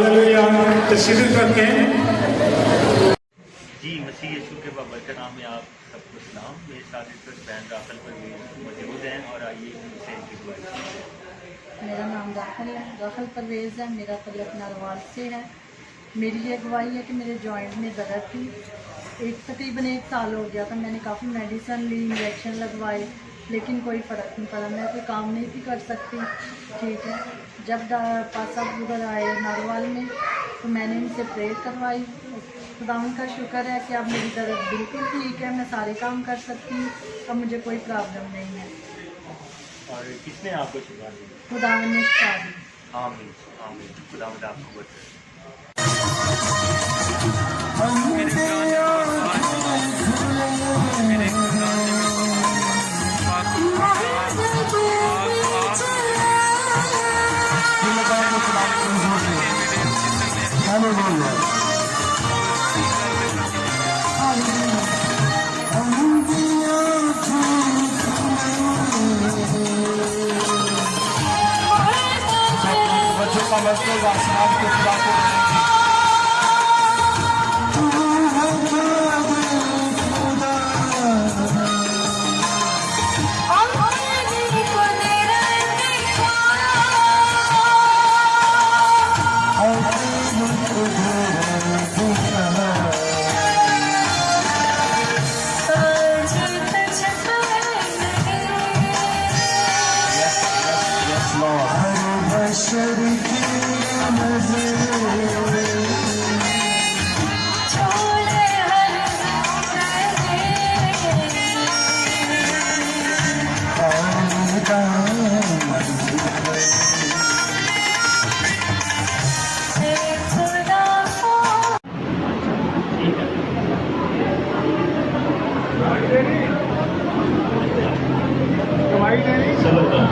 Hallelujah. तशरीफ रखें। जी मसीह यीशु के बाबरकत नाम में आप सबको सलाम। मेरे साथ इस वक्त बहन दाखिल पर मौजूद हैं और आइए उनसे इनकी दुआ करते हैं। मेरा नाम दाखिल परवेज़ है, मेरा तल्लक नारवाल से है। मेरी ये अगवाई है कि मेरे जॉइंट में दर्द थी, तकरीबन 1 साल हो गया था। मैंने काफ़ी मेडिसिन ली, इंजेक्शन लगवाए, लेकिन कोई फ़र्क नहीं पड़ा। मैं कोई काम नहीं थी कर सकती। ठीक है, जब पासा उधर आए नारवाल में तो मैंने इनसे प्रेयर करवाई। खुदा का शुक्र है कि अब मेरी दर्द बिल्कुल ठीक है, मैं सारे काम कर सकती हूँ, अब मुझे कोई प्रॉब्लम नहीं है। और किसने आपको शिफा दी? खुदा ने शिफा दी। आमीन आमीन। खुदा आपको बरकत।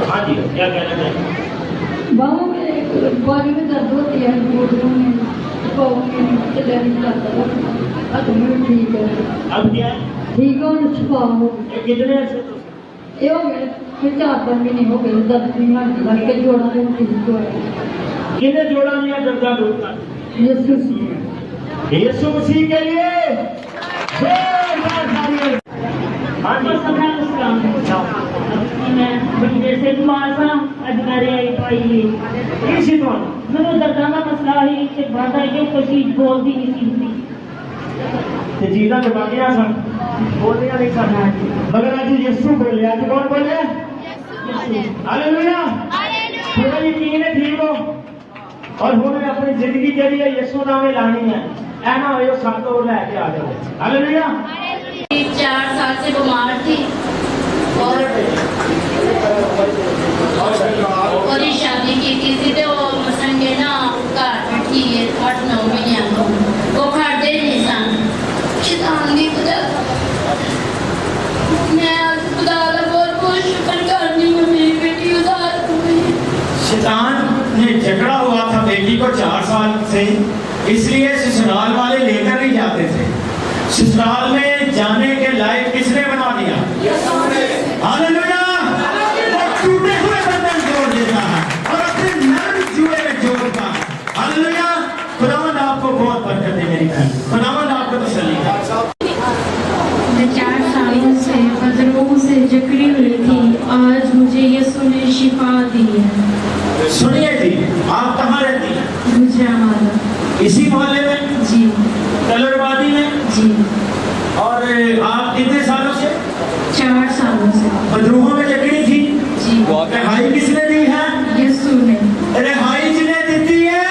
हाँ जी, क्या कहना चाहेंगे? बाहों में बॉडी में दर्द होती है, घुटनों में, पाँव में, चलने नहीं जाता, अब मैं ठीक है। अब क्या है? ठीक हो न छुपा हो। ये कितने ऐसे तो ये हो गए फिर 4 महीने हो गए, दर्द नहीं हटती, लग के जोड़ा नहीं ठीक हो रहा। कितने जोड़ा लिया दर्द का? यीशु मसीह के लिए हाँ जी। मैं बड़ी देर से बीमार था, अज मेरे आई पाई इसी तो मैं दर्दा का मसला ही कि बात है कि कोई चीज बोलती नहीं थी ते चीज़ां तो बाकियां सन बोलने नहीं सन, मगर आज यीशु बोले। आज कौन बोले? हालेलुया। थोड़ा यकीन है ठीक हो और हुणे अपनी जिंदगी जड़ी है यीशु नाम लानी है, ऐ ना होए सब तो लेके आ जाओ। हालेलुया। 4 साल से बीमार थी और शादी की थी तो मसंगे ना घर बैठी है 8-9 महीने वो खाते नहीं सन शैतान की खुदा मैं खुदा का बहुत बहुत शुक्र करनी हूँ, मेरी बेटी उधार हुई। शैतान ने झगड़ा हुआ था बेटी को 4 साल से, इसलिए ससुराल वाले लेकर नहीं जाते थे। ससुराल में जाने के लायक किसने बना दिया? हालेलुया। वो टूटे हुए बंधन जोड़ देता है और अपने नरम जुए में जोड़ता है। हालेलुया। खुदावंद आपको बहुत बरकत दे मेरी बहन, खुदावंद आपको तसल्ली दे। मैं 4 सालों से बदरों से जकड़ी हुई थी, आज मुझे यीशु ने शिफा दी है। सुनिए जी, आप कहाँ रहती हैं? गुजरावाला। इसी मोहल्ले में? जी। कलरवादी में? जी। और आप कितने सालों से? 4 सालों से। बदरूहों में जकड़ी थी? जी। रिहाई किसने दी है? यीशु ने। रिहाई जिन्हें देती है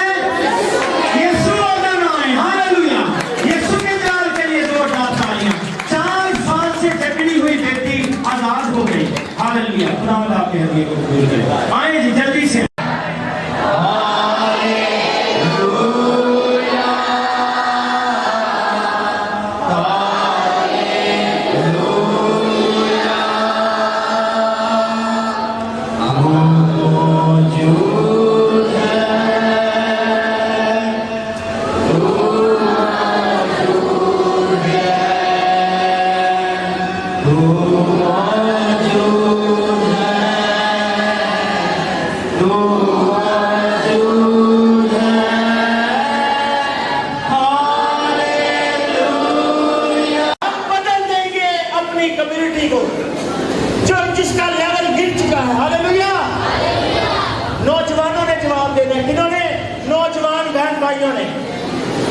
यीशु का नाम है। हालेलुया। यीशु के नाम के लिए 2 तालियां। 4 साल से जकड़ी हुई बेटी आजाद हो गई। हालेलुया। खुदावंद आपके हृदय को कबूल करे। आए जी जल्दी से। हालेलुया।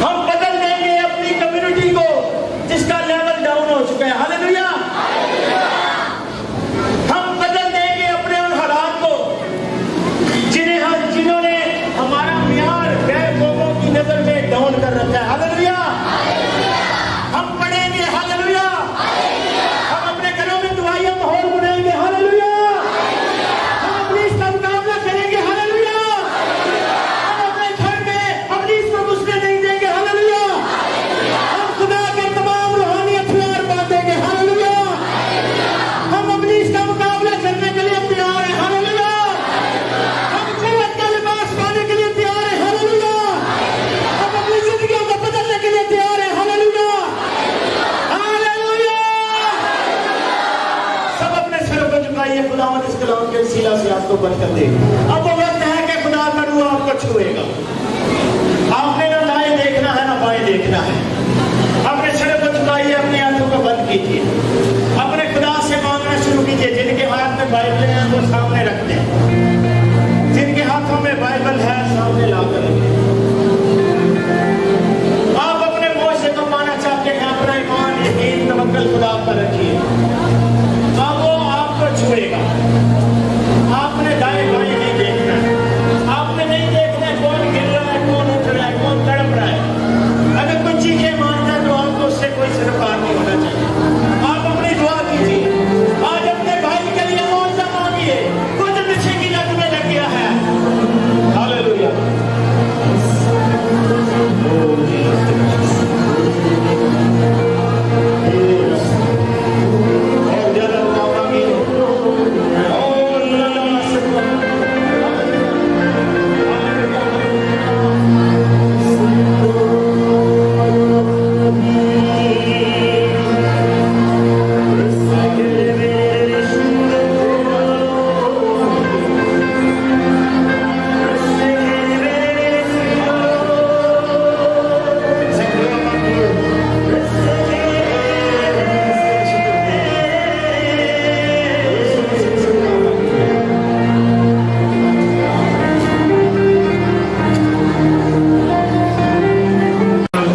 ہم بدل دیں گے اپنی کمیونٹی کو جس کا لیول ڈاؤن ہو چکا ہے. ہاللیلویا. ہم بدل دیں گے اپنے ان حالات کو جنہوں نے ہمارا معیار غیر قوموں کی نظر میں ڈاؤن کر رکھا ہے. ہاللیلویا. ہم پڑھیں گے. ہاللیلویا. ہم اپنے گھروں میں دعائیہ ماحول بنائیں گے. ہاللیلویا. ہم اپنی اس کا مقابلہ کریں گے. ہاللیلویا. ہم اپنے گھر میں اپنی اس کو گھسنے نہیں دیں گے. ہاللیلویا. ہم خدا کے تمام روحانی ہتھیار باندھیں گے. ہاللیلویا. ہم اپنی اس کا مقابلہ کرنے کے لیے تیار ہیں. ہاللیلویا. ہم قوت کا لباس پانے کے لیے تیار ہیں. ہاللیلویا. ہم اپنی زندگیوں کو بدلنے کے لیے تیار ہیں. ہاللیلویا. ہاللیلویا. سب اپنے سروں کو جھکائیے. خداوند اس کلام کے وسیلہ سے آپ کو برکت دے. اب وہ وقت ہے کہ خدا کا روح آپ کو چھوئے گا. آپ نے نہ دائیں دیکھنا ہے نہ بائیں دیکھنا ہے. اپنے سروں کو جھکائیے. اپنی آنکھوں کو بند کیجیے. اپنے خدا سے مانگنا شروع کیجیے. جن کے ہاتھ میں بائبلیں ہیں وہ سامنے رکھ دیں. جن کے ہاتھوں میں بائبل ہے سامنے لا کر رکھیں. آپ اپنے موضوع کو پانا چاہتے ہیں. اپنا ایمان یقین توکل خدا پر رکھیے. اب وہ آپ کو چھوئے گا. آپ نے دائیں بائیں نہیں دیکھنا ہے. آپ نے نہیں دیکھنا ہے کون گر رہا ہے, کون اٹھ رہا ہے, کون تڑپ رہا ہے. اگر کوئی چیخیں مارتا ہے تو آپ کو اس سے کوئی سرکار نہیں ہونا چاہیے. آپ اپنی دعا کیجیے. آج اپنے بھائی کے لیے معاوضہ مانگیے. کچھ پیچھے کی لت میں لگ گیا ہے. ہاللیلویا. اور زیادہ دعا مانگیے. اور اللہ سے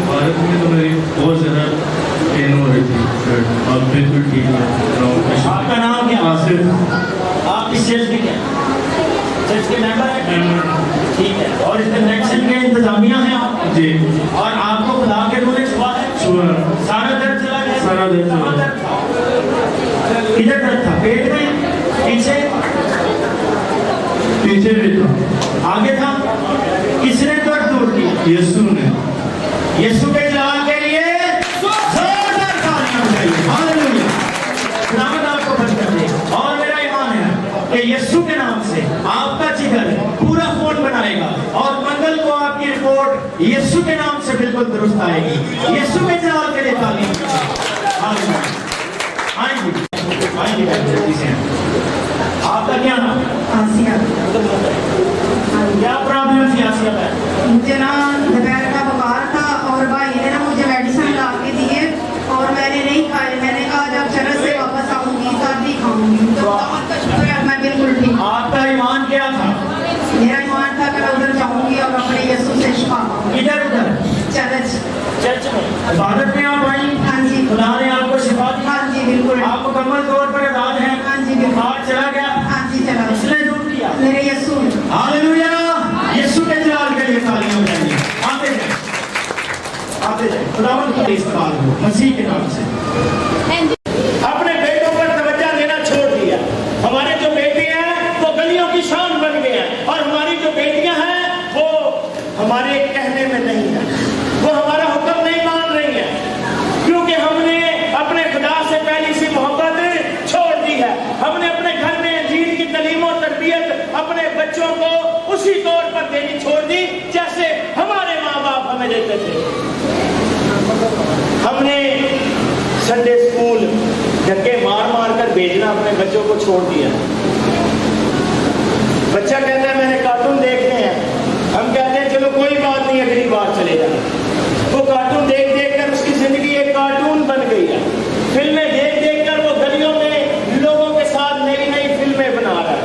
भारत में तो मेरी बहुत ज़्यादा पेन हो रही थी सर. अब बिल्कुल ठीक है. आपका नाम क्या? आसिफ. آپ اس چرچ کے کیا چرچ کے ممبر ہیں؟ ٹھیک ہے. اور اس کنوینشن کے انتظامیہ ہیں آپ؟ جی. اور آپ کو خدا کے روح نے چھوا ہے؟ چھوا. سارا درد چلا گیا؟ سارا درد چلا کہاں گیا. درد تھا؟ کدھر درد تھا؟ پیٹ میں, پیچھے, پیچھے بھی تھا. آگے تھا؟ کس نے درد دور کیا؟ یسوع نے. یسوع کے جلال کے لیے زوردار تالیاں بجائیے. ہاللیلویا. خداوند آپ کو برکت دے. اور میرا ایمان ہے کہ یسوع کے نام سے آپ کا جگر پورا خون بنائے گا اور منگل کو آپ کی رپورٹ یسوع کے نام سے بالکل درست آئے گی. یسوع کے جلال کے لیے تعلیم. ہاللیلویا. آئیں گے جلدی سے. آپ کا کیا نام؟ آسیہ. کیا پرابلم تھی آسیہ میں؟ مجھے نا دوپہر کا بخار تھا اور بھائی نے نا مجھے میڈیسن لا کے دیے اور میں نے نہیں کھائے. میں نے کہا جب چرچ سے واپس آؤں گی تب بھی کھاؤں گی. تو خداوند کا شکر ہے میں بالکل ٹھیک. آپ کا ایمان کیا تھا؟ میرا ایمان تھا کہ میں ادھر جاؤں گی اور اپنے یسوع سے شفا پاؤں گی. ادھر ادھر چرچ. چرچ میں عبادت میں آپ آئی. ہاں جی. خدا نے آپ کو شفا دی. ہاں جی بالکل. آپ مکمل طور پر آزاد ہیں. ہاں جی بالکل. بخار چلا گیا. ہاں جی چلا. اس نے دور کیا. میرے یسوع. ہاللیلویا. یسوع کے جلال کے لیے تعلیم بجائیے. آتے جائیں آتے جائیں. خداوند کا استقبال ہو مسیح کے نام سے. اپنے بیٹوں پر توجہ دینا چھوڑ دیا. ہمارے جو بیٹے ہیں وہ گلیوں کی شان بن گئے ہیں اور ہماری جو بیٹیاں ہیں وہ ہمارے کہنے میں نہیں ہیں. وہ ہمارا حکم نہیں مان رہی ہیں کیونکہ ہم نے اپنے خدا سے پہلی سی محبت چھوڑ دی ہے. ہم نے اپنے گھر میں انجیل کی تعلیم و تربیت اپنے بچوں کو اسی طور پر دینی چھوڑ دی جیسے ہمارے ماں باپ ہمیں دیتے تھے. ہم نے سنڈے اسکول دھکے مار مار کر بھیجنا اپنے بچوں کو چھوڑ دیا. بچہ کہتا ہے میں نے کارٹون دیکھنے ہیں. ہم کہتے ہیں چلو کوئی بات نہیں اگلی بار چلے جائیں. وہ کارٹون دیکھ دیکھ کر اس کی زندگی ایک کارٹون بن گئی ہے. فلمیں دیکھ دیکھ کر وہ گلیوں میں لوگوں کے ساتھ نئی نئی فلمیں بنا رہا ہے.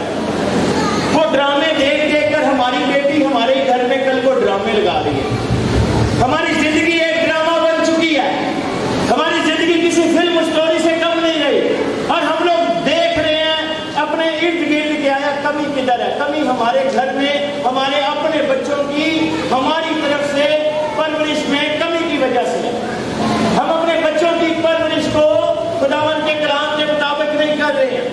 وہ ڈرامے دیکھ دیکھ کر ہماری بیٹی ہمارے گھر میں کل کو ڈرامے لگا رہی ہے. ہماری زندگی हमारी तरफ से परवरिश में कमी की वजह से है। हम अपने बच्चों की परवरिश को खुदावन के कलाम के मुताबिक नहीं कर रहे हैं।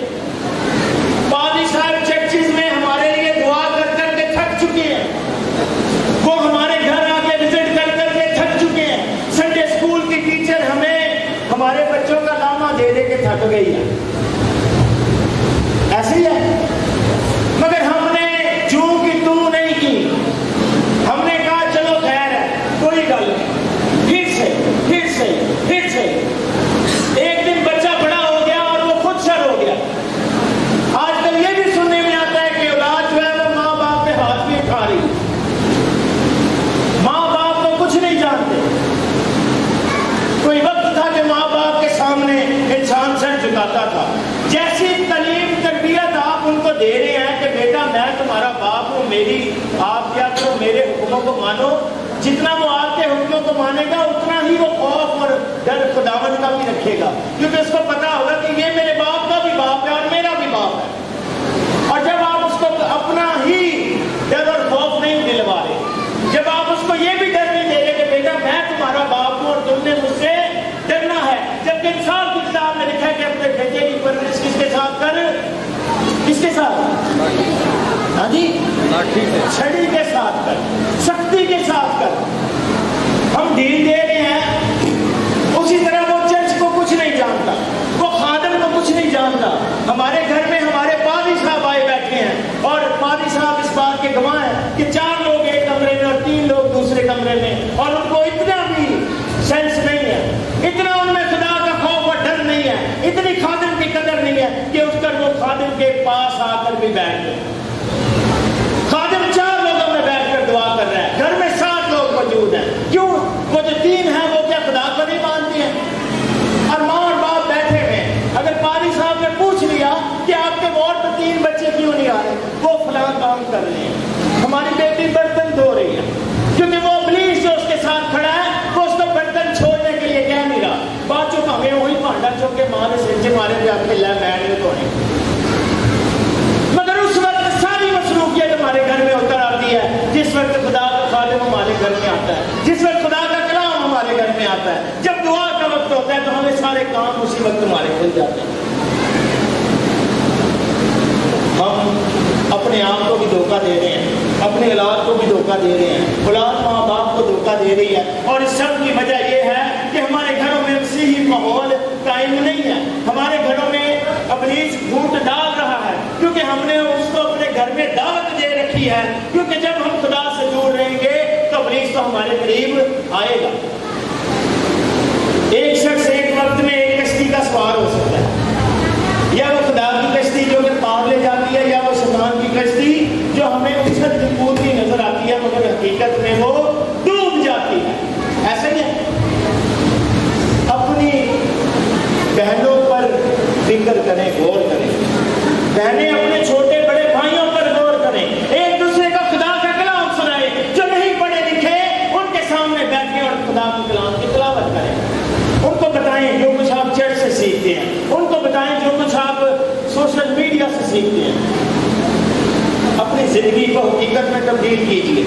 पादी साहब चर्चिज में हमारे लिए दुआ कर करके थक चुके हैं, वो हमारे घर आके विजिट कर करके थक चुके हैं। संडे स्कूल की टीचर हमें हमारे बच्चों का लामा दे दे के थक गई है। ऐसे ही है, मगर हमने जू की तू नहीं की। हमने कहा चलो खैर है, कोई गल नहीं, फिर से एक दिन बच्चा बड़ा हो गया और वो खुद सर हो गया। आजकल ये भी सुनने में आता है कि औलाद जो है वो माँ बाप पे हाथ भी उठा रही, माँ बाप तो कुछ नहीं जानते। कोई वक्त था कि माँ बाप के सामने इंसान सर झुकाता था। जैसी तालीम तरबियत आप उनको दे रहे हैं कि बेटा मैं तुम्हारा बाप हूँ, मेरी आप क्या करो, मेरे हुक्मों को मानो, जितना वो आपके हुक्मों को मानेगा उतना ही वो खौफ और डर खुदावन का भी रखेगा, क्योंकि उसको पता होगा कि ये मेरे बाप का भी बाप है और मेरा भी बाप है। और जब आप उसको अपना ही डर और खौफ नहीं दिलवा रहे, जब आप उसको ये भी डर नहीं दे रहे कि बेटा मैं तुम्हारा बाप हूँ और तुमने मुझसे डरना है, जबकि इंसान की किताब में लिखा है कि अपने बेटे की परवरिश किसके साथ कर, किसके साथ? हाँ जी, छड़ी के साथ कर, सख्ती के साथ कर। हम ढील दे रहे हैं, उसी तरह वो चर्च को कुछ नहीं जानता, वो खादम को कुछ नहीं जानता। हमारे घर में हमारे पादी साहब आए बैठे हैं और पादी साहब इस बात के गवाह हैं कि 4 लोग एक कमरे में और 3 लोग दूसरे कमरे में, और उनको इतना भी सेंस नहीं है, इतना उनमें खुदा का खौफ और डर नहीं है, इतनी खादिम की कदर नहीं है कि उठकर वो खादिम के पास आकर भी बैठ गए। खादिम 4 लोगों में बैठकर दुआ कर रहा है, घर में 7 लोग मौजूद हैं। क्यों? वो जो 3 हैं वो क्या खुदा को नहीं मानते हैं? और माँ और बाप बैठे हैं। अगर पारी साहब ने पूछ लिया कि आपके वार्ड में 3 बच्चे क्यों नहीं आ रहे, वो फलां काम कर रहे हैं, हमारी बेटी बर्तन धो रही है, क्योंकि वो पुलिस जो उसके साथ खड़ा है वो उसको बर्तन छोड़ने के लिए कह नहीं रहा। बाद चुप हमें वही भांडा चौक के मारे सिंचे मारे जाके लै बैठ धोने। मगर उस वक्त सारी मसरूफियत हमारे घर में उतर आती है जिस वक्त खुदा का खालिम हमारे घर में आता है, जिस वक्त खुदा का कलाम हमारे घर में आता है। जब दुआ का वक्त होता है तो हमें सारे काम उसी वक्त हमारे खुल जाते हैं। हम अपने आप को भी धोखा दे रहे हैं, अपने औलाद को भी धोखा दे रहे हैं, औलाद माँ बाप को धोखा दे रही है। और इस सब की वजह यह है कि हमारे घरों में मसीही माहौल कायम नहीं है। हमारे घरों में इब्लीस घूंट डाल रहा है, क्योंकि हमने उसको अपने घर में दावत दे रखी है, क्योंकि जब हम खुदा से दूर रहेंगे तो इब्लीस तो हमारे करीब आएगा। एक शख्स एक वक्त में एक कश्ती का सवार हो सकता है, या वो खुदा की कश्ती जो कि पार ले जाती है, या वो शैतान की कश्ती जो हमें उछलती कूदती नजर आती है मगर हकीकत में वो डूब जाती है। ऐसे ही अपनी बहनों पर फिक्र करें, गौर करें। बहनें अपने छोटे बड़े भाइयों पर गौर करें, एक दूसरे का खुदा का कलाम सुनाए। जो नहीं पढ़े लिखे उनके सामने बैठे और खुदा के कलाम की तिलावत करें। उनको बताएं जो कुछ आप चर्च से सीखते हैं, उनको बताएं जो कुछ आप सोशल मीडिया से सीखते हैं। अपनी जिंदगी को हकीकत में तब्दील कीजिए।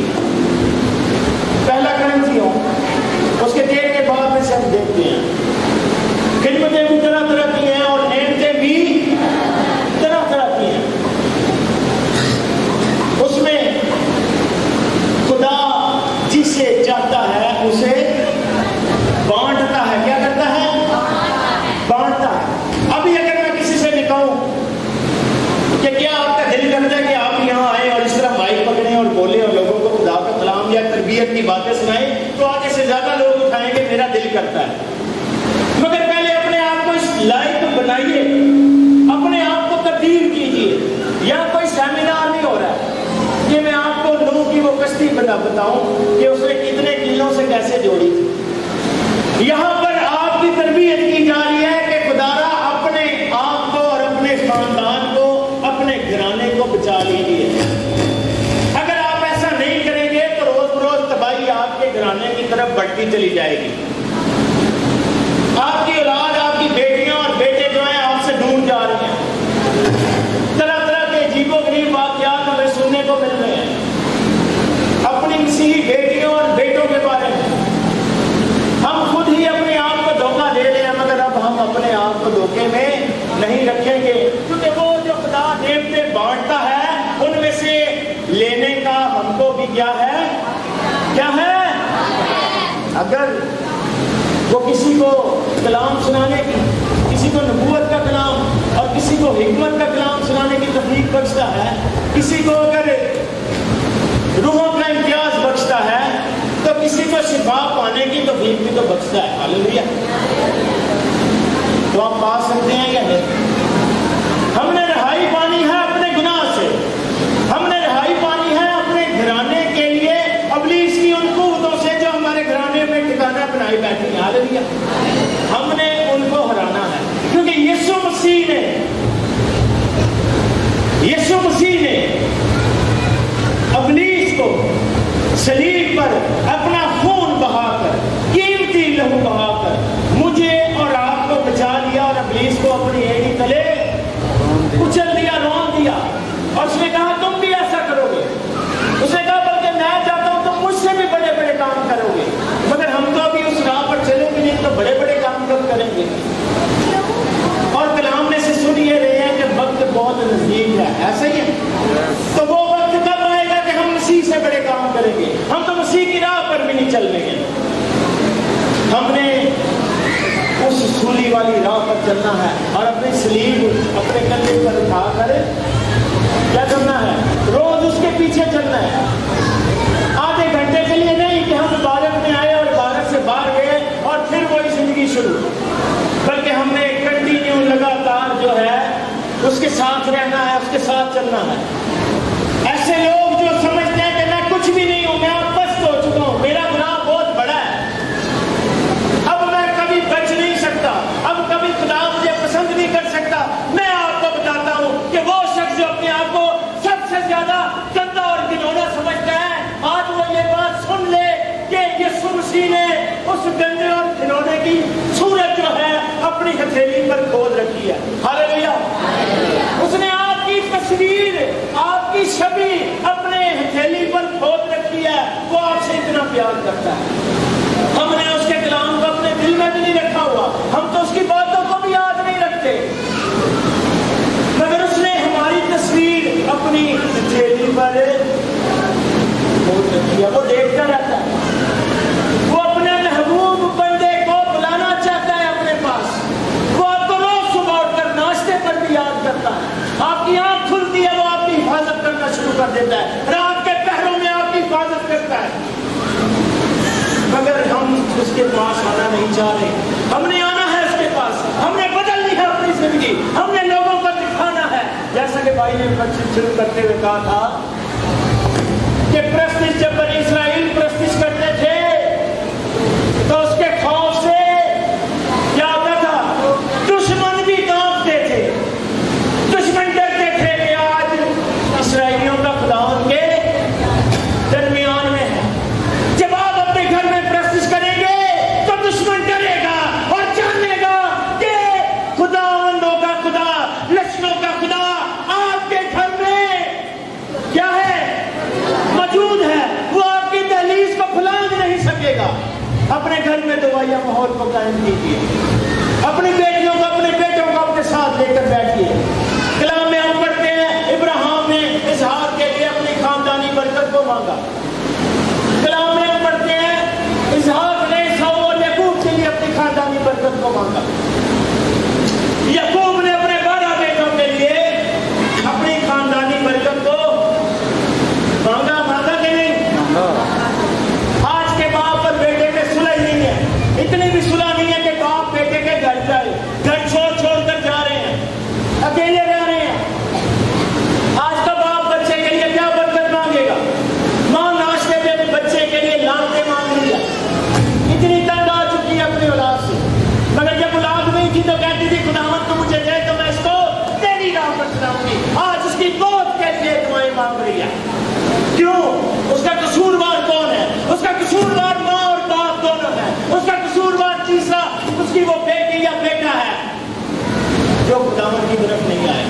पहला करेंसी हो, उसके देर के बाद में से हम देखते हैं खिदमतें भी तरह तरह की हैं और नेमतें भी तरह तरह की हैं। उसमें खुदा जिसे चाहता है उसे बांटता है। क्या करता है? बांटता है। अभी अगर मैं किसी से भी कहूं कि क्या आपका दिल करता है कि आप यहाँ आए और इस तरह माइक पकड़ें और बोले और लोगों को खुदा का कलाम या तरबियत की बातें सुनाएं, तो आगे से ज्यादा लोग उठाएंगे मेरा दिल करता है। मगर पहले अपने आप को इस लायक बनाइए, अपने आप को तब्दील कीजिए। यहाँ कोई सेमिनार नहीं हो रहा है कि मैं आपको नूह की वो कश्ती बताऊं कि उसने कितने किलों से कैसे जोड़ी थी। यहाँ पर आपकी तरबियत की जा रही है कि खुदारा अपने आप को और अपने खानदान को, अपने घराने को बचा लीजिए। अगर आप ऐसा नहीं करेंगे तो रोज रोज तबाही आपके घराने की तरफ बढ़ती चली जाएगी। आपकी औलाद, आपकी बेटियां और बेटे जो हैं आपसे दूर जा रहे हैं। तरह तरह के अजीबो गरीब वाकयात हमें सुनने को मिल रहे हैं। अपनी मसीही बेटी اگر وہ کسی کو کلام سنانے کی، کسی کو نبوت کا کلام اور کسی کو حکمت کا کلام سنانے کی توفیق بخشتا ہے، کسی کو اگر روحوں کا امتیاز بخشتا ہے تو کسی کو شفا پانے کی توفیق بھی تو بخشتا ہے. ہاللیلویا. تو آپ پا سکتے ہیں یا نہیں؟ ہم نے رہائی پانی ہے اپنے گناہ سے، ہم نے رہائی پانی ہے اپنے گھرانے کے لیے ابلیس کی ان قوتوں سے جو ہمارے گھرانے میں ٹھکانہ بنائی بیٹھی ہیں. ہاللیلویا. ہم نے ان کو ہرانا ہے کیونکہ یسوع مسیح نے ابلیس کو صلیب پر اپنا خون بہا کر، قیمتی لہو بہا کر مجھے اور آپ کو بچا لیا اور ابلیس کو اپنی ایڑی تلے کچل دیا، رون دیا. اور اس نے کہا تم بھی ایسا کرو گے. اس نے کہا بلکہ میں چاہتا ہوں تم مجھ سے بھی بڑے بڑے کام کرو گے. مگر ہم تو ابھی اس راہ پر چلیں گے نہیں تو بڑے بڑے کام کب کریں گے؟ اور کلام میں سے سن یہ رہے ہیں کہ وقت بہت نزدیک ہے. ایسا ہی ہے. تو وہ وقت کب آئے گا کہ ہم مسیح سے بڑے کام کریں گے؟ ہم تو مسیح کی راہ پر بھی نہیں چل رہے ہیں. ہم نے اس سولی والی راہ پر چلنا ہے اور اپنی صلیب اپنے کندھے پر اٹھا کر کیا کرنا ہے؟ روز اس کے پیچھے چلنا ہے. آدھے گھنٹے کے لیے نہیں کہ ہم عبادت میں آئے اور عبادت سے باہر گئے اور پھر وہی زندگی شروع، بلکہ ہم نے کنٹینیو لگاتار جو ہے اس کے ساتھ رہنا ہے، اس کے ساتھ چلنا ہے. ایسے لوگ جو سمجھتے ہیں کہ میں کچھ بھی نہیں ہوں، میں اب پست ہو چکا ہوں، میرا گناہ بہت بڑا ہے، اب میں کبھی بچ نہیں سکتا، اب کبھی خدا مجھے پسند نہیں کر سکتا. میں آپ کو بتاتا ہوں کہ وہ شخص جو اپنے آپ کو سب سے زیادہ گندا اور گھنونا سمجھتا ہے، آج وہ یہ بات سن لے کہ یسوع مسیح نے اس گندے اور گھنونے کی صورت جو ہے اپنی ہتھیلی پر کھود رکھی ہے. ہاللیلویا. اس نے آپ کی تصویر، آپ کی شبیہ اپنے ہتھیلی پر کھود رکھی ہے. وہ آپ سے اتنا پیار کرتا ہے. ہم نے اس کے کلام کو اپنے دل میں بھی نہیں رکھا ہوا، ہم تو اس کی باتوں کو بھی یاد نہیں رکھتے، مگر اس نے ہماری تصویر اپنی ہتھیلی پر کھود رکھی ہے. وہ دیکھتا رہتا ہے. وہ اپنے محبوب بندے کو بلانا چاہتا ہے اپنے پاس. وہ آپ کو روز صبح اٹھ کر ناشتے پر بھی یاد کرتا ہے. آپ کی آنکھ کھلتی ہے وہ آپ کی حفاظت کرنا شروع کر دیتا ہے. رات کے پہروں میں آپ کی حفاظت کرتا ہے. مگر ہم اس کے پاس آنا نہیں چاہ رہے. ہم نے آنا ہے اس کے پاس، ہم نے بدلنی ہے اپنی زندگی، ہم نے لوگوں کو دکھانا ہے. جیسا کہ بھائی نے مسجد شروع کرتے ہوئے کہا تھا کہ پرستش جب بنی اسرائیل پرستش کرتے تھے تو اس کے خوف سے کیا ہوتا تھا؟ دشمن بھی کانپتے تھے. دشمن ڈرتے تھے کہ آج اسرائیلیوں کا خدا ان کے درمیان میں ہے. جب آپ اپنے گھر میں پرستش کریں گے تو دشمن ڈرے گا اور جانے گا کہ خداوندوں کا خدا، لشکروں کا خدا آپ کے گھر میں کیا ہے؟ موجود ہے. وہ آپ کی دہلیز کو پھلانگ نہیں سکے گا. اپنے گھر میں دوائیاں ماحول کو قائم کیجیے. اپنی بیٹیوں کو، اپنے بیٹوں کو اپنے ساتھ لے کر بیٹھیے. کلام میں ہم پڑھتے ہیں ابراہیم نے اسحاق کے لیے اپنی خاندانی برکت کو مانگا. کلام میں ہم پڑھتے ہیں اسحاق نے عیساؤ اور یعقوب کے لیے اپنی خاندانی برکت کو مانگا. یعقوب نے اپنے 12 بیٹوں کے لیے اپنی خاندانی برکت کو مانگا کہ نہیں؟ آج کے باپ اور بیٹے میں صلح نہیں ہے. اتنی بھی صلح نہیں ہے کہ باپ بیٹے کے گھر جائے. گھر چھوڑ کر جا رہے ہیں، اکیلے رہ رہے ہیں. آج کا باپ بچے کے لیے کیا برکت مانگے گا؟ ماں ناشتے میں بچے کے لیے لانتے مانگ رہی ہے. اتنی تنگ آ چکی ہے اپنی اولاد سے. مگر جب اولاد نہیں تھی تو کہتی تھی خداوند تو مجھے دے تو میں اس کو تیری راہ پر چلاؤں گی. آج اس کی موت کے لیے دعائیں مانگ رہی ہے. کیوں؟ اس کا قصوروار کون ہے؟ اس کا قصوروار ماں اور باپ دونوں ہے. اس کا قصوروار تیسرا اس کی وہ بیٹی یا بیٹا ہے جو خداوند کی طرف نہیں آئے.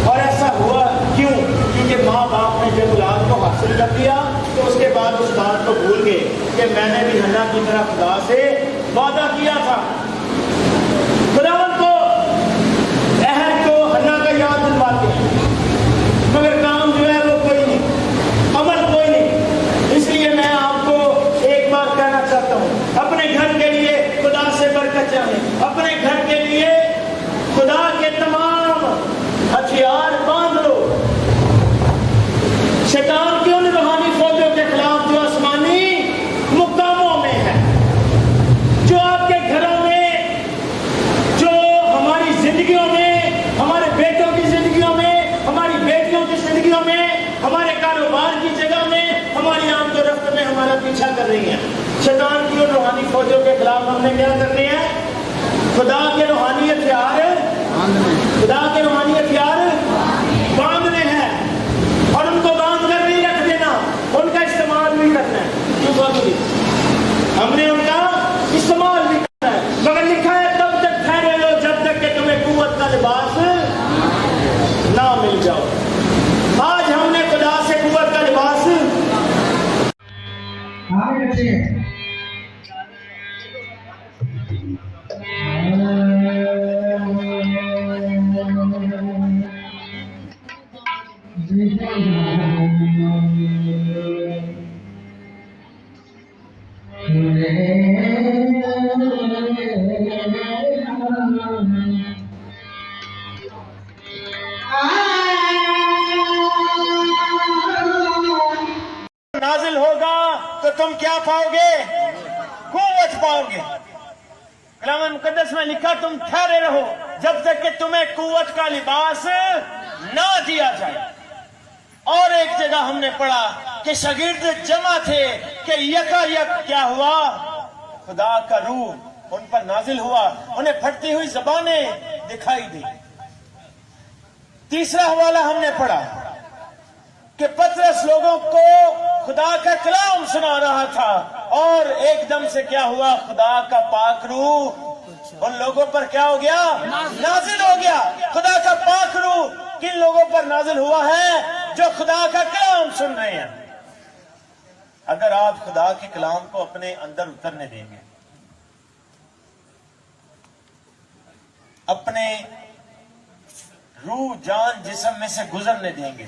اور ایسا ہوا کیوں؟ کیونکہ ماں باپ نے جب اولاد کو حاصل کر لیا تو اس کے بعد اس بات کو بھول گئے کہ میں نے بھی حنا کی طرح خدا سے وعدہ کیا تھا. خداوند کو عہد کو حنا کا یاد دلواتے ہیں مگر کام جو ہے وہ کوئی نہیں، عمل کوئی نہیں. اس لیے میں آپ کو ایک بات کہنا हमने क्या करने हैं? खुदा के रूहानी हथियार, खुदा के रूहानी हथियार बांधने हैं, और उनको बांध कर नहीं रख देना, उनका इस्तेमाल भी करना है। क्यों बांधोगे? हमने उनका इस्तेमाल भी करना है। मगर लिखा है तब तक ठहरे लो जब तक कि तुम्हें कुव्वत का लिबास ना मिल जाओ। आज हमने खुदा से कुव्वत का लिबास नाजिल होगा तो तुम क्या पाओगे? कुव्वत पाओगे। कलाम मुकद्दस में लिखा तुम ठहरे रहो जब तक कि तुम्हें कुव्वत का लिबास ना दिया जाए। और एक जगह हमने पढ़ा कि शागिर्द जमा थे कि यकायक क्या हुआ? खुदा का रूह उन पर नाजिल हुआ, उन्हें फटती हुई ज़बानें दिखाई दी। तीसरा हवाला हमने पढ़ा कि पतरस लोगों को खुदा का कलाम सुना रहा था, और एकदम से क्या हुआ? खुदा का पाक रूह उन लोगों पर क्या हो गया? नाजिल हो गया। खुदा का पाक रूह किन लोगों पर नाजिल हुआ है? जो खुदा का कलाम सुन रहे हैं। अगर आप खुदा के कलाम को अपने अंदर उतरने देंगे, अपने रूह जान जिस्म में से गुजरने देंगे,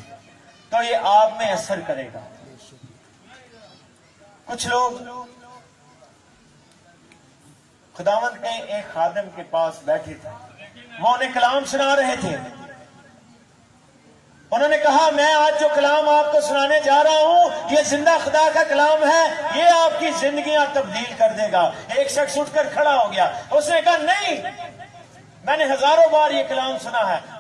तो ये आप में असर करेगा। कुछ लोग खुदावंद के एक खादिम के पास बैठे थे, वो उन्हें कलाम सुना रहे थे। उन्होंने कहा मैं आज जो कलाम आपको सुनाने जा रहा हूं ये जिंदा खुदा का कलाम है, ये आपकी जिंदगियां तब्दील कर देगा। एक शख्स उठकर खड़ा हो गया, उसने कहा नहीं, मैंने हजारों बार ये कलाम सुना है।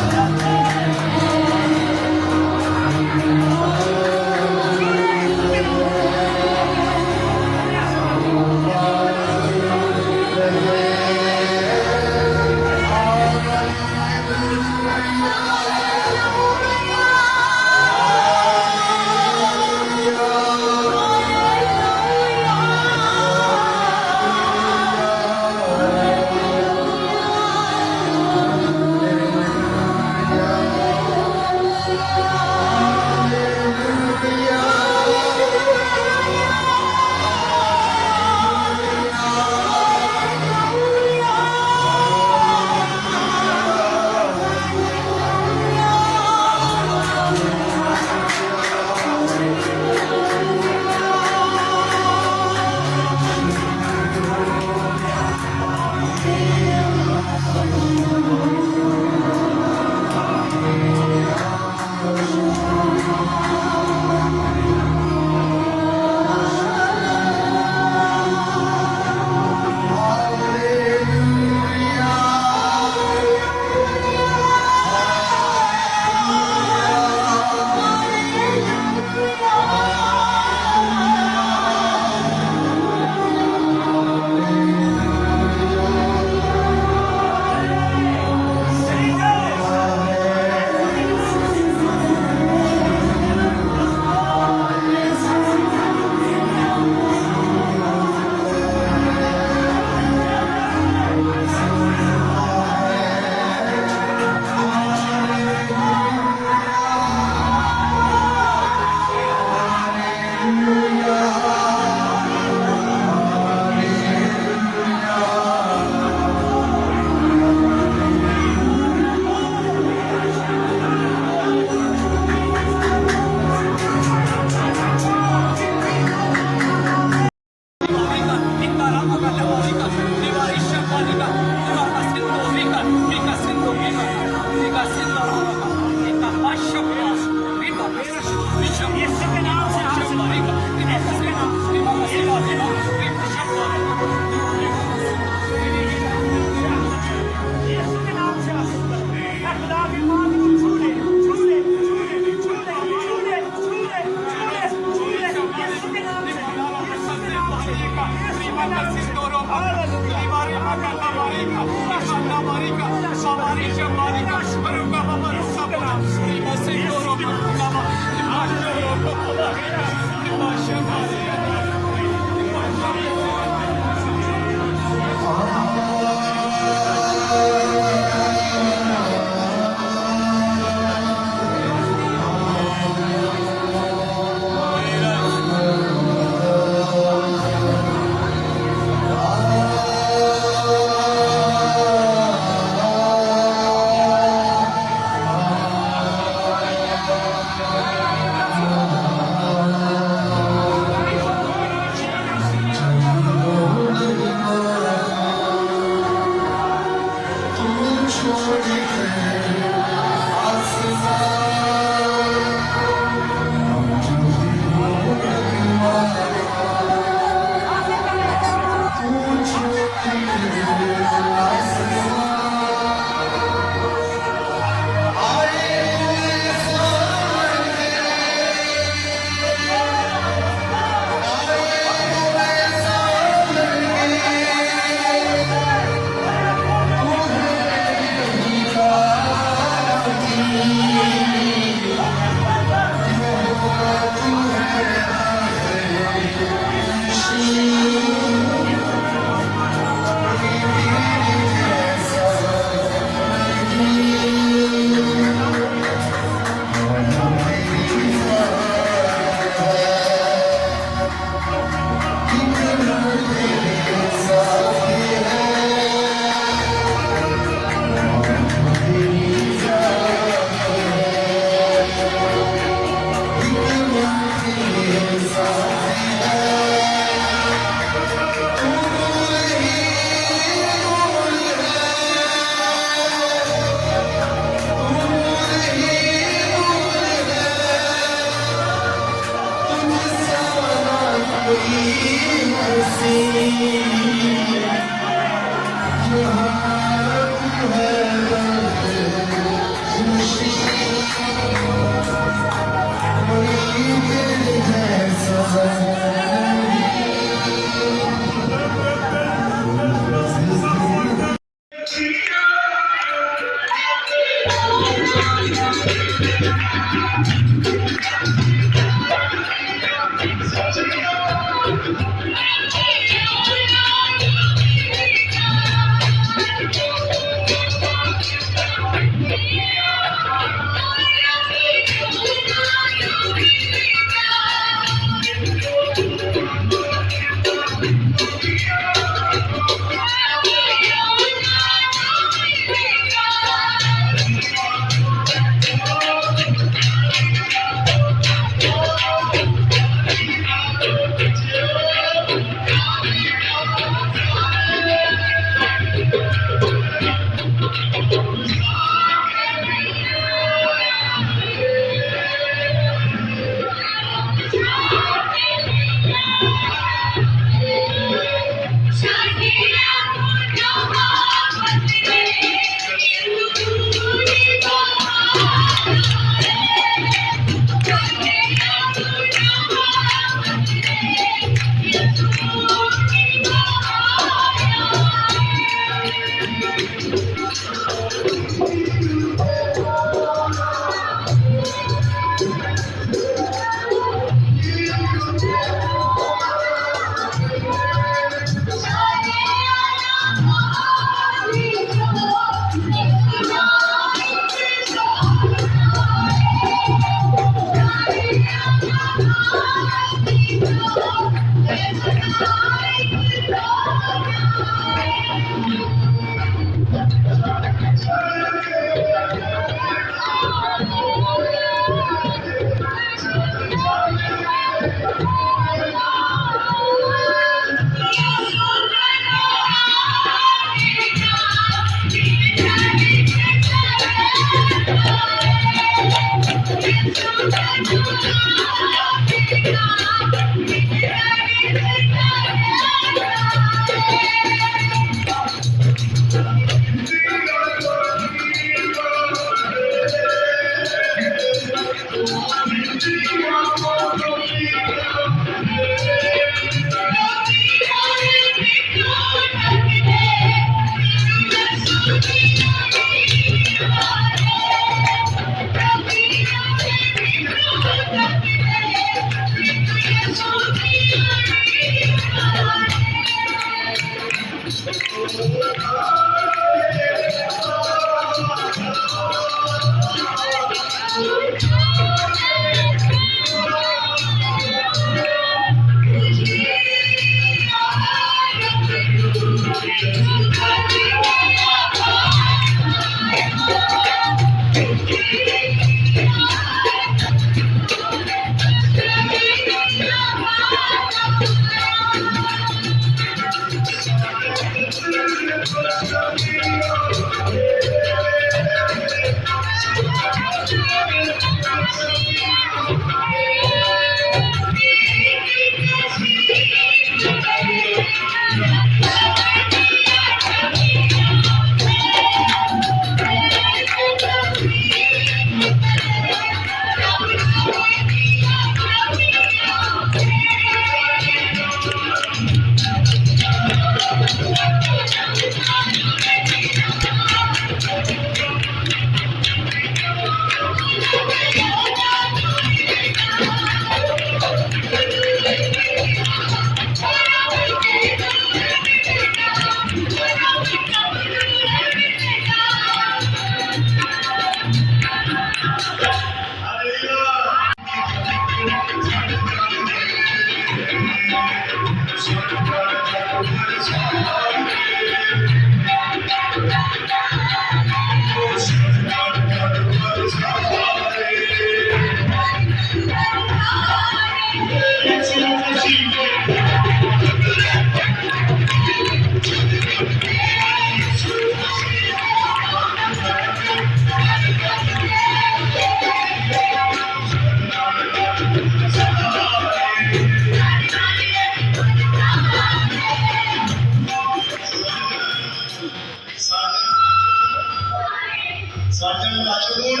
साजन टच होण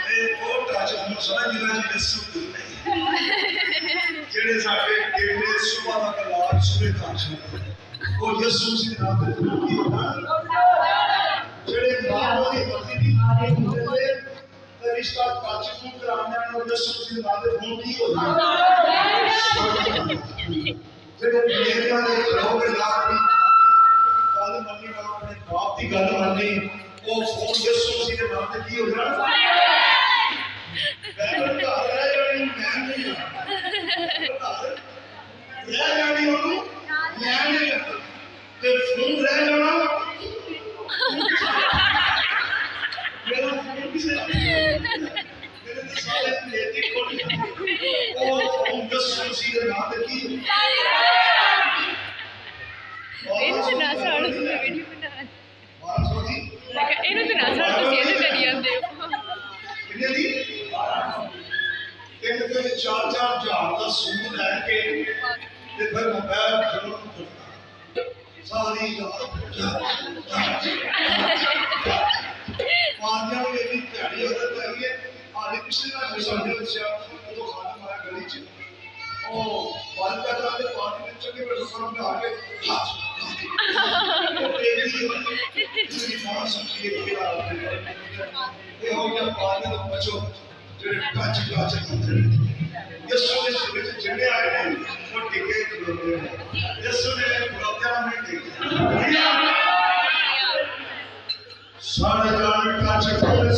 ते वो टच होण सारा जिला जी यीशु ਜਿਹੜੇ ਸਾਡੇ ਕਿਹੜੇ ਸੁਭਾ ਦਾ ਕਲਾਰ ਸੁਨੇ ਟਚ ਉਹ ਯਿਸੂ ਜੀ ਦੇ ਨਾਮ ਤੇ ਕੀ ਹੋਣਾ ਜਿਹੜੇ ਮਾਂ ਦੀ ਮਰਜ਼ੀ ਦੀ ਆਗੇ ਹੁੰਦੇ ਨੇ ਤੇ ਰਿਸ਼ਤਾ ਟਚ ਨੂੰ ਕਰਾਉਣ ਨੂੰ ਯਿਸੂ ਜੀ ਦੇ ਨਾਮ ਤੇ ਹੁਣ ਕੀ ਹੋਣਾ ਜਿਹੜੇ ਮੇਰਿਆਂ ਦੇ ਰੋਗ ਨਾਲ ਗੱਲ ਮੰਨੀ ਨਾ ਆਪਣੇ ਬਾਪ ਦੀ ਗੱਲ ਮੰਨੀ ਉਹ ਫੋਨ ਯਿਸੂ ਜੀ ਦੇ ਨਾਮ ਤੇ ਕੀ ਹੋਣਾ ਬੈਠ ਕੇ ਆ ਰਿਹਾ ਜਿਹੜੀ ਮੈਂ ਨਹੀਂ ਰਹਿ ਜਾਣੀ ਉਹਨੂੰ ਮੈਂ ਨਹੀਂ ਤੇ ਫੋਨ ਰਹਿ ਜਾਣਾ ਮੇਰਾ ਫੋਨ ਕਿਸੇ ਮੇਰੇ ਤੇ ਸਾਰੇ ਪਲੇਟੀ ਕੋਲ ਉਹ ਫੋਨ ਯਿਸੂ ਜੀ ਦੇ ਨਾਮ ਤੇ ਕੀ ਇਹਨੂੰ ਤੇ ਨਾ ਸਾੜੋ ਵੀਡੀਓ ਬਣਾ ਬਾਰਾਂ ਦੀ ਮੈਂ ਕਿਹਾ ਇਹਨੂੰ ਤੇ ਨਾ ਸਾੜੋ ਤੁਸੀਂ ਇਹਨੂੰ ਕਰੀ ਜਾਂਦੇ ਹੋ ਕਿੰਨੇ ਦੀ ਤਿੰਨ ਤੇ ਚਾਰ ਹਜ਼ਾਰ ਦਾ ਸੂਟ ਲੈ ਕੇ ਤੇ ਫਿਰ ਮੋਬਾਈਲ ਖੋਲ ਸਾਰੀ ਪਾਣੀਆਂ ਨੂੰ ਵੀ ਧਿਆੜੀ ਹੋ ਰਹੀ ਹੈ ਆਲੇ ਪਿਛਲੇ ਨਾਲ ਸਾਡੇ ਵਿੱਚ ਉਹ ਖਾਣਾ ਮਾਰਾ ਗਲੀ ਚ ਉਹ ਬੰਦ ਕਰ ਦੇ ਪਾਣੀ ਵਿੱਚ ਚੰਗੇ ਵੇਲੇ ਸਾਹਮਣੇ ਆ ਕੇ ਜਿਹੜੀ ਮਾਂ ਸਮਝੀ ਕਿ ਇਹ ਹੋ ਗਿਆ ਪਾਣੀ ਤੋਂ ਬਚੋ ਜਿਹੜੇ ਕੱਚ ਹੁੰਦੇ ਨੇ ਯਿਸੂ ਦੇ ਵਿੱਚ ਜਿਹੜੇ ਆਏ ਨੇ ਉਹ ਟਿਕੇ ਖਲੋਤੇ ਨੇ ਯਿਸੂ ਨੇ ਖਲੋਤਿਆਂ ਨੂੰ ਟਿਕੇ ਸਾਡਾ ਜਾਨ ਕੱਚ ਖੋਲੇ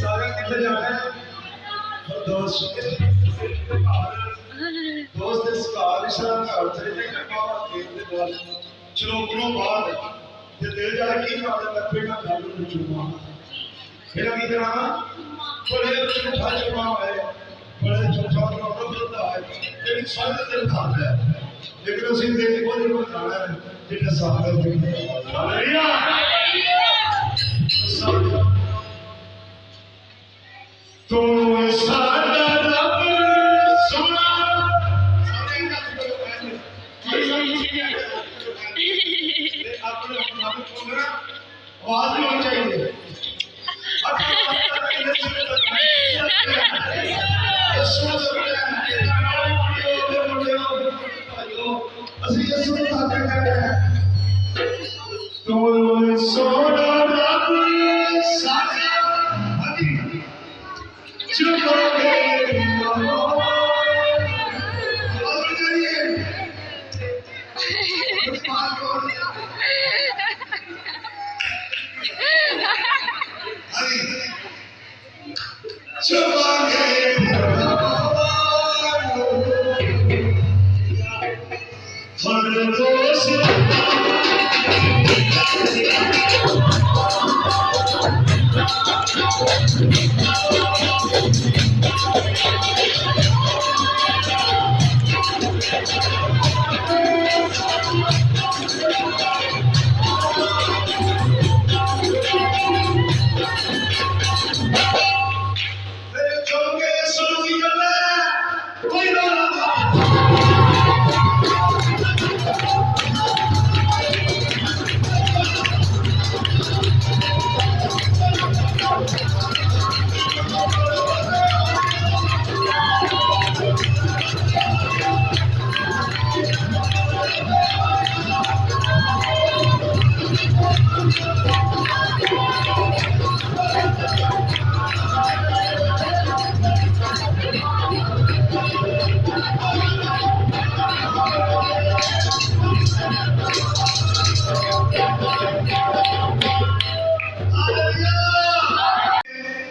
सारे कितने जाते हैं दोस्त इस कार इशारा करते हैं कि बाबा के बाद चलो गुनो बाद ते दे जाए की बात लपे का गाल में चुमा फिर की तरह बड़े झूठा चुमा है बड़े झूठा प्रॉब्लम होता है लेकिन सारे दिल खाता है लेकिन उसी देख को दिल को खाना है जिन्हें साथ है हालेलुया तो सादा रब सुना अपने आवाज नहीं होनी चाहिए तो सोना रब सादा चुपके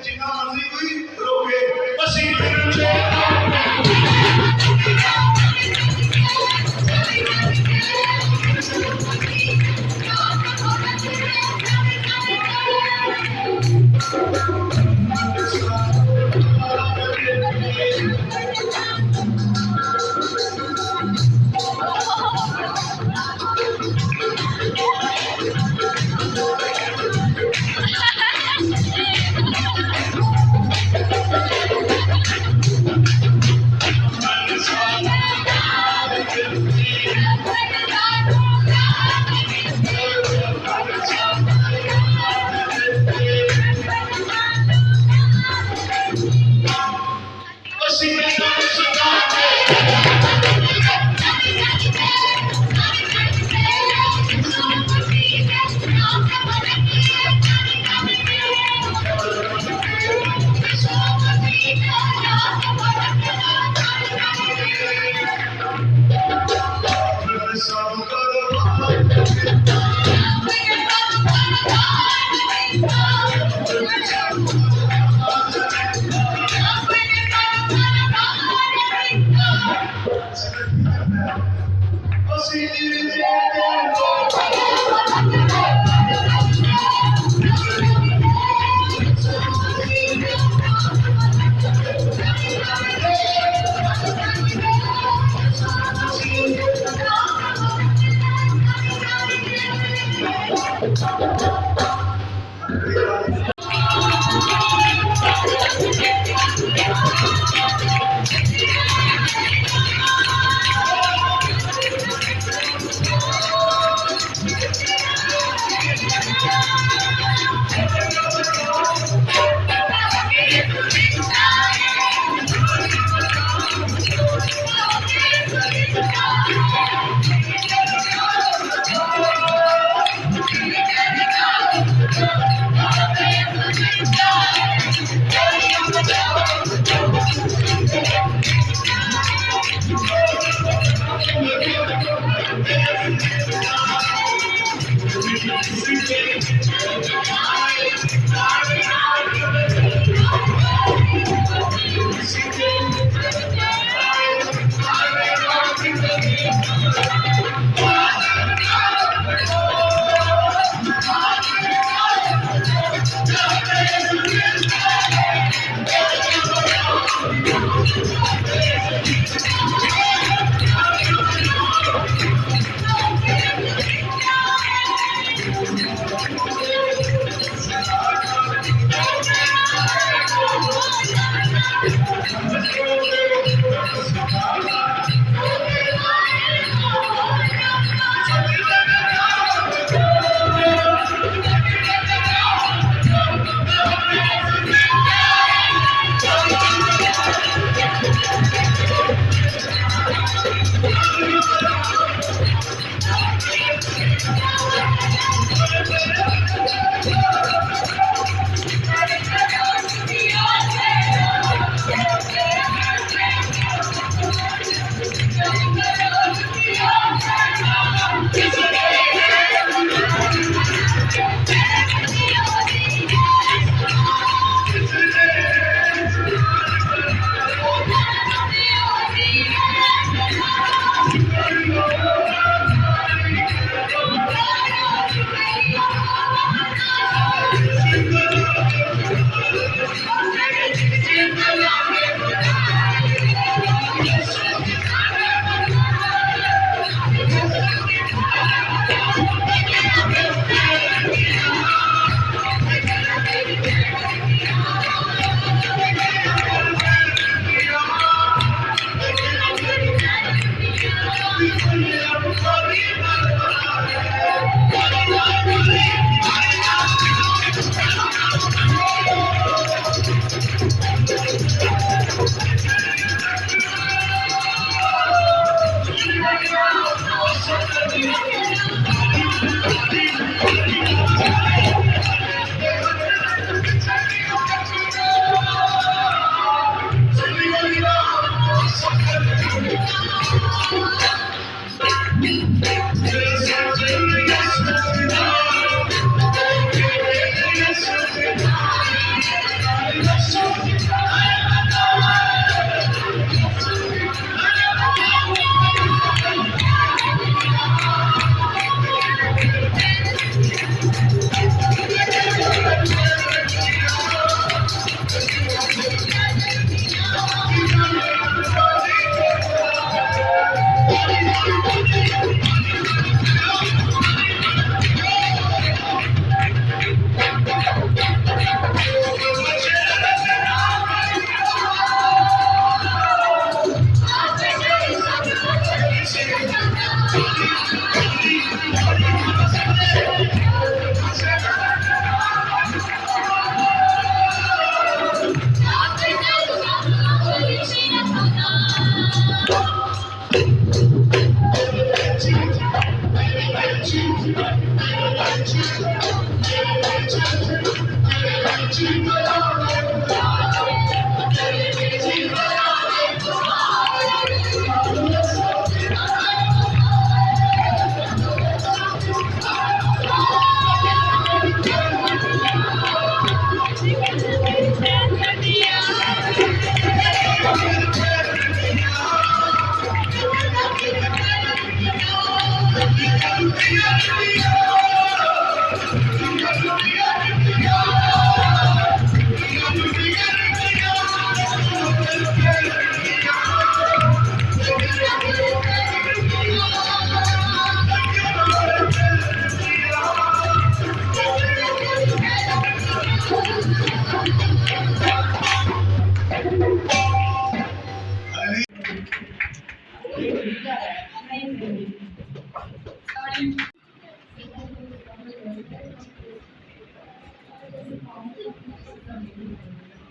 जिन्ना मर्जी कोई रोके मसीह दे नाम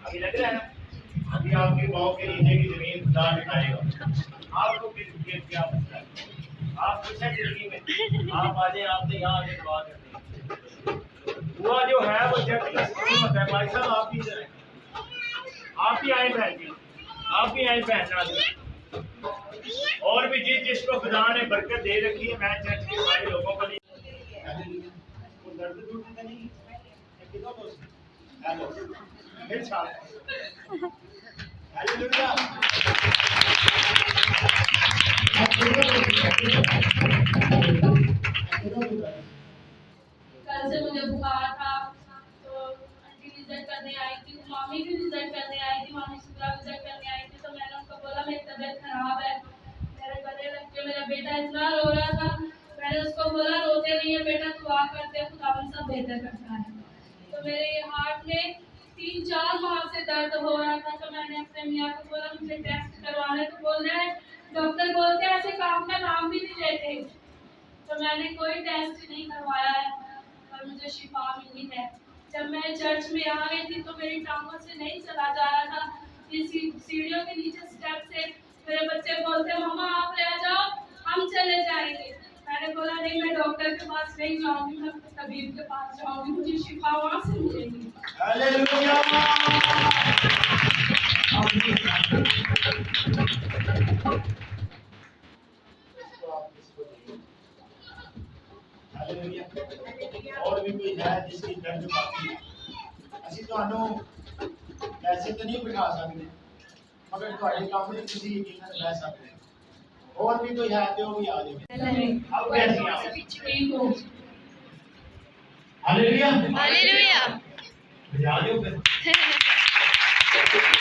ابھی لگ رہا ہے نا ابھی آپ کے پاؤں کے نیچے کی زمین خدا مٹائے گا آپ کو کیا مسئلہ ہے آپ کچھ ہے زندگی میں آپ آ جائیں آپ نے یہاں آ کے دعا کرنی ہوا جو ہے وہ جب ہوتا ہے بھائی صاحب آپ بھی جائیں آپ بھی آئیں بہن جی آپ بھی آئیں بہن اور بھی جس کو خدا نے برکت دے رکھی ہے میں چرچ کے سارے لوگوں کو نہیں کل سے مجھے بخار تھا تو آنٹی وزٹ کرنے آئی تھی مامی بھی وزٹ کرنے آئی تھی مامی شکرا وزٹ کرنے آئی تھی تو میں نے ان کو بولا میری طبیعت خراب ہے میرے گلے لگ کے میرا بیٹا اتنا رو رہا تھا میں نے اس کو بولا روتے نہیں ہے بیٹا دعا کرتے خدا سب بہتر کرتا ہے تو میرے ہارٹ میں 3-4 ماہ سے درد ہو رہا تھا تو میں نے اپنے میاں کو بولا مجھے ٹیسٹ کروانے تو بول رہے ہیں ڈاکٹر بولتے ہیں ایسے کام کا نام بھی نہیں لیتے تو میں نے کوئی ٹیسٹ نہیں کروایا ہے اور مجھے شفا ملی ہے جب میں چرچ میں آ گئی تھی تو میری ٹانگوں سے نہیں چلا جا رہا تھا یہ سیڑھیوں کے نیچے اسٹیپ سے میرے بچے بولتے مما آپ رہ جاؤ ہم چلے جائیں گے میں نے بولا نہیں میں ڈاکٹر کے پاس نہیں جاؤں گی میں طبیب کے پاس جاؤں گی مجھے شفا وہاں سے ملے گی اور بھی کوئی ہے جس کی درد باقی ہے اسی تانوں ایسے تو نہیں بٹھا سکتے مگر تھوڑے کام میں کسی یقیناً رہ سکتے ہیں اور بھی کوئی ہے تو وہ بھی آ جائے اب کیسے آؤ ہاللیلویا Hallelujah. بجا دو پھر